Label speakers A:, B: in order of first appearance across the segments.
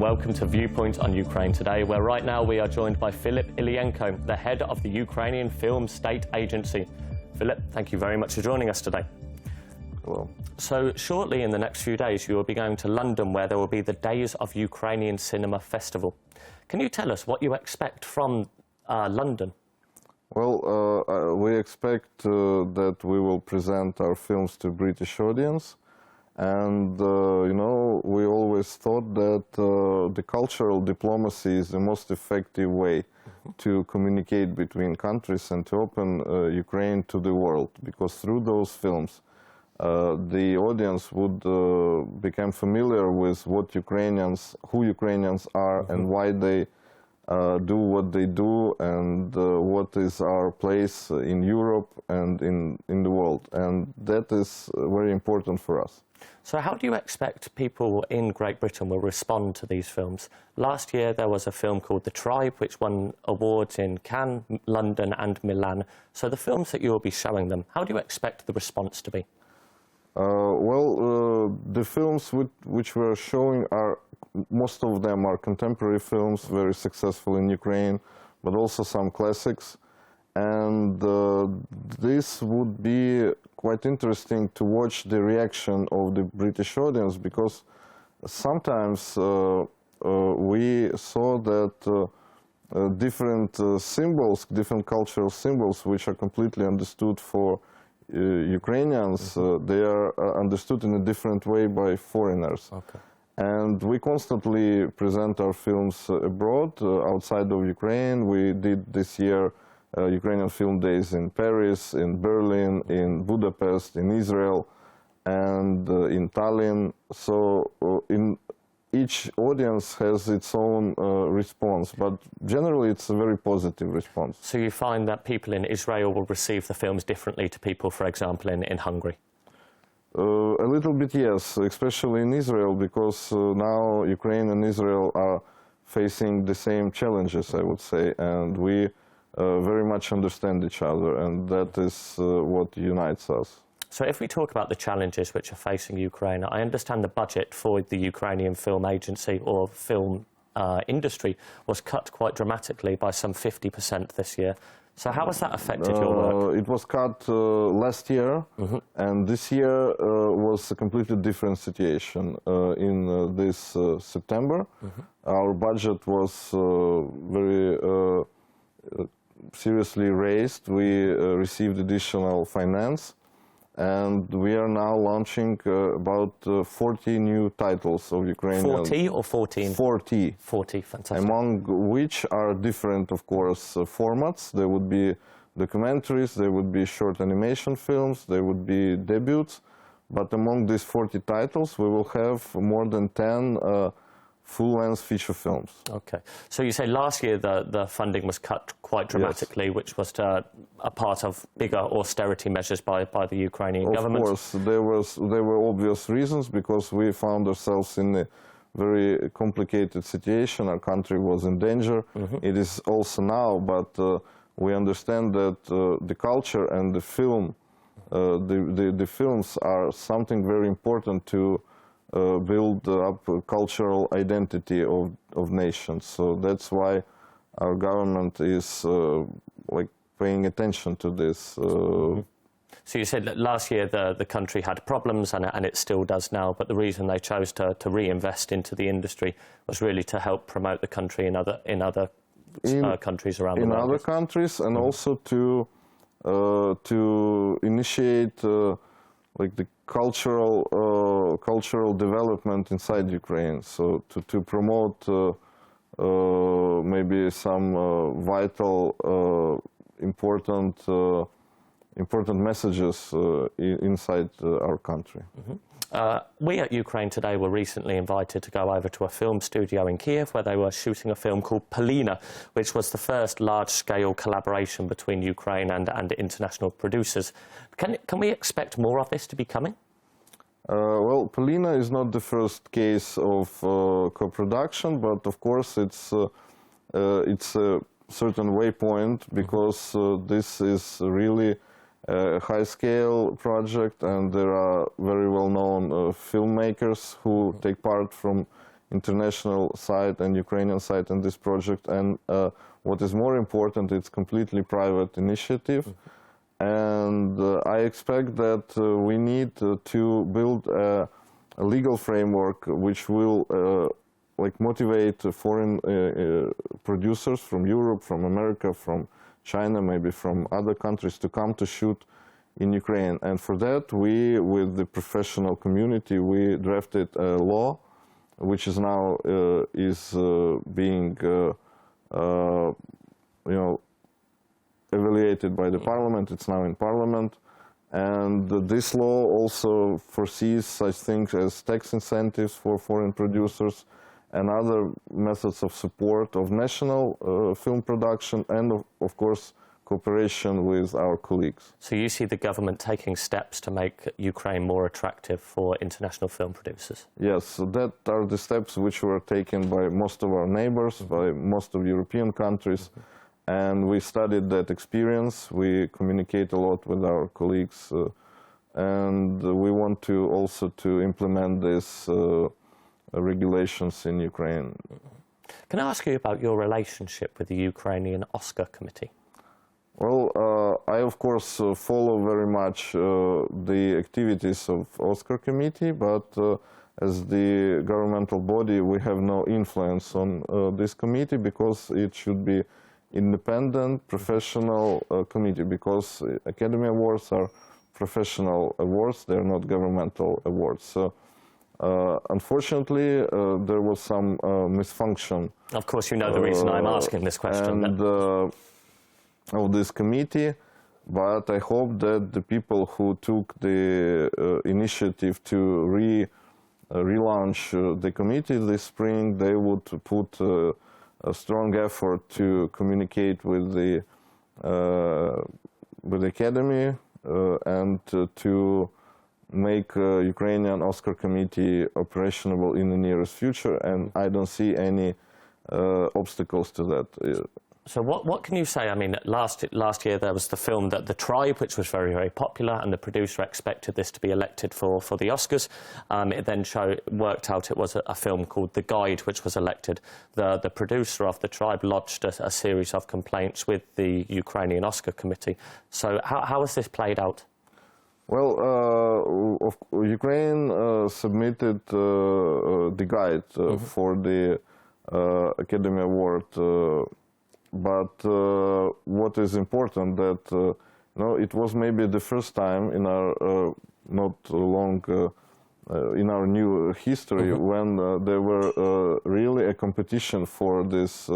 A: and welcome to Viewpoint on Ukraine today, where right now we are joined by Ilyenko, the head of the Ukrainian Film State Agency. Philip, thank you very much for joining us today.
B: Hello.
A: So shortly in the next few days you will be going to London, where there will be the Days of Ukrainian Cinema Festival. Can you tell us what you expect from London?
B: Well, we expect that we will present our films to British audience. And, you know, we always thought that the cultural diplomacy is the most effective way to communicate between countries and to open Ukraine to the world. Because through those films, the audience would become familiar with what Ukrainians, who Ukrainians are, and why they do what they do, and what is our place in Europe and in the world. And that is very important for us.
A: So how do you expect people in Great Britain will respond to these films? Last year there was a film called The Tribe, which won awards in Cannes, London and Milan. So the films that you will be showing them, how do you expect the response to be?
B: The films which we're showing are, most of them are contemporary films, very successful in Ukraine, but also some classics. And this would be quite interesting to watch the reaction of the British audience, because sometimes we saw that different symbols, different cultural symbols, which are completely understood for Ukrainians, they are understood in a different way by foreigners.
A: Okay.
B: And we constantly present our films abroad, outside of Ukraine. We did this year Ukrainian Film Days in Paris, in Berlin, in Budapest, in Israel, and in Tallinn. So in each audience has its own response, but generally it's a very positive response.
A: So you find that people in Israel will receive the films differently to people, for example, in Hungary?
B: A little bit, yes, especially in Israel, because now Ukraine and Israel are facing the same challenges, I would say, and we very much understand each other, and that is what unites us.
A: So if we talk about the challenges which are facing Ukraine, I understand the budget for the Ukrainian Film Agency or film industry was cut quite dramatically by some 50% this year. So how has that affected your work?
B: It was cut last year, and this year was a completely different situation. In this September, our budget was very seriously raised. We received additional finance, and we are now launching about 40 new titles of Ukrainian.
A: 40 or 14?
B: 40.
A: 40, fantastic.
B: Among which are different, of course, formats. There would be documentaries, there would be short animation films, there would be debuts. But among these 40 titles, we will have more than 10 full-length feature films.
A: Okay. So you say last year the funding was cut quite dramatically, yes, which was a part of bigger austerity measures by the Ukrainian government?
B: Of course, there were obvious reasons, because we found ourselves in a very complicated situation. Our country was in danger. It is also now, but we understand that the culture and the film, the films are something very important to build up a cultural identity of nations. So that's why our government is like paying attention to this.
A: So you said that last year the country had problems, and it still does now, but the reason they chose to reinvest into the industry was really to help promote the country in other countries around the world.
B: In other countries, and also to initiate like the cultural development inside Ukraine. So to promote maybe some vital, important messages inside our country.
A: We at Ukraine Today were recently invited to go over to a film studio in Kiev, where they were shooting a film called Polina, which was the first large-scale collaboration between Ukraine and international producers. Can we expect more of this to be coming?
B: Well, Polina is not the first case of co-production, but of course it's a certain waypoint, because this is really a high-scale project, and there are very well-known filmmakers who take part from international side and Ukrainian side in this project. And what is more important, it's completely private initiative. And I expect that we need to build a legal framework which will motivate foreign producers from Europe, from America, from China, maybe from other countries to come to shoot in Ukraine. And for that, we, with the professional community, we drafted a law which is now being evaluated by the parliament. It's now in parliament. And this law also foresees such things as tax incentives for foreign producers and other methods of support of national film production and, of course, cooperation with our colleagues.
A: So you see the government taking steps to make Ukraine more attractive for international film producers?
B: Yes, that are the steps which were taken by most of our neighbors, by most of European countries. And we studied that experience. We communicate a lot with our colleagues. And we want to also to implement these regulations in Ukraine.
A: Can I ask you about your relationship with the Ukrainian Oscar Committee?
B: Well, I of course follow very much the activities of Oscar Committee, but as the governmental body, we have no influence on this committee because it should be independent, professional committee, because Academy Awards are professional awards, they're not governmental awards. So, unfortunately, there was some misfunction.
A: Of course, you know the reason I'm asking this question.
B: Of this committee, but I hope that the people who took the initiative to relaunch the committee this spring, they would put a strong effort to communicate with the Academy and to make Ukrainian Oscar Committee operational in the nearest future, and I don't see any obstacles to that.
A: So what can you say? I mean, last year there was the film The Tribe, which was very, very popular, and the producer expected this to be elected for the Oscars. It then worked out it was a film called The Guide, which was elected. The producer of The Tribe lodged a series of complaints with the Ukrainian Oscar Committee. So how has this played out?
B: Well, Ukraine submitted The Guide for the Academy Award. But what is important that it was maybe the first time in our not long in our new history when there were really a competition for this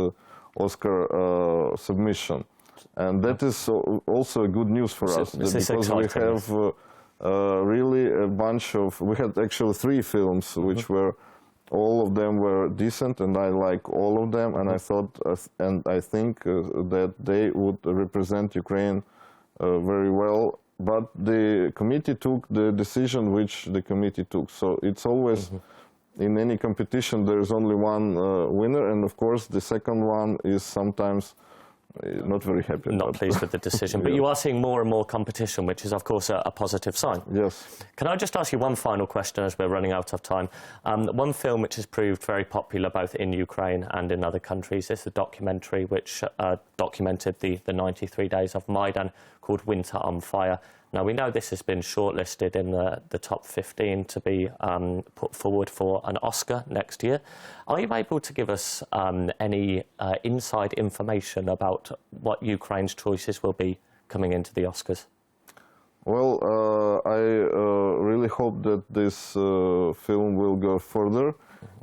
B: Oscar submission, and that is also a good news for us because we have really a bunch of. We had actually 3 films which were. All of them were decent, and I like all of them. And I thought, and I think that they would represent Ukraine very well. But the committee took the decision which the committee took. So it's always, in any competition, there is only one winner. And of course, the second one is sometimes not very happy.
A: Not pleased with the decision. But you are seeing more and more competition, which is, of course, a positive sign.
B: Yes.
A: Can I just ask you one final question as we're running out of time? One film which has proved very popular both in Ukraine and in other countries is a documentary which documented the 93 days of Maidan called Winter on Fire. Now, we know this has been shortlisted in the top 15 to be put forward for an Oscar next year. Are you able to give us any inside information about what Ukraine's choices will be coming into the Oscars?
B: Well, I really hope that this film will go further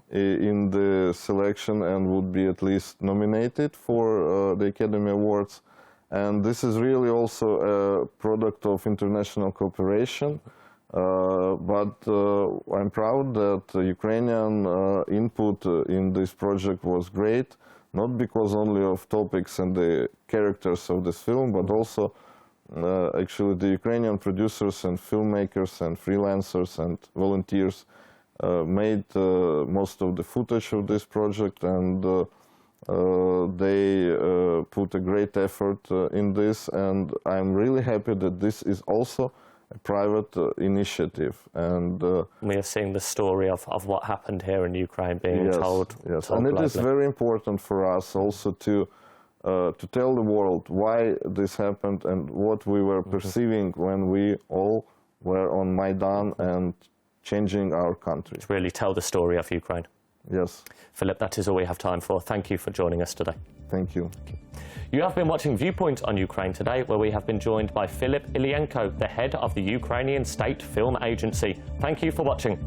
B: in the selection and would be at least nominated for the Academy Awards. And this is really also a product of international cooperation. But I'm proud that Ukrainian input in this project was great, not because only of topics and the characters of this film, but also actually the Ukrainian producers and filmmakers and freelancers and volunteers made most of the footage of this project, and they put a great effort in this, and I'm really happy that this is also a private initiative. And
A: we are seeing the story of what happened here in Ukraine being
B: yes,
A: told.
B: Yes,
A: told
B: and it is
A: globally.
B: very important for us also to tell the world why this happened and what we were perceiving when we all were on Maidan and changing our country.
A: To really tell the story of Ukraine.
B: Yes.
A: Philip, that is all we have time for. Thank you for joining us today.
B: Thank you.
A: You have been watching Viewpoint on Ukraine today, where we have been joined by Ilyenko, the head of the Ukrainian State Film Agency. Thank you for watching.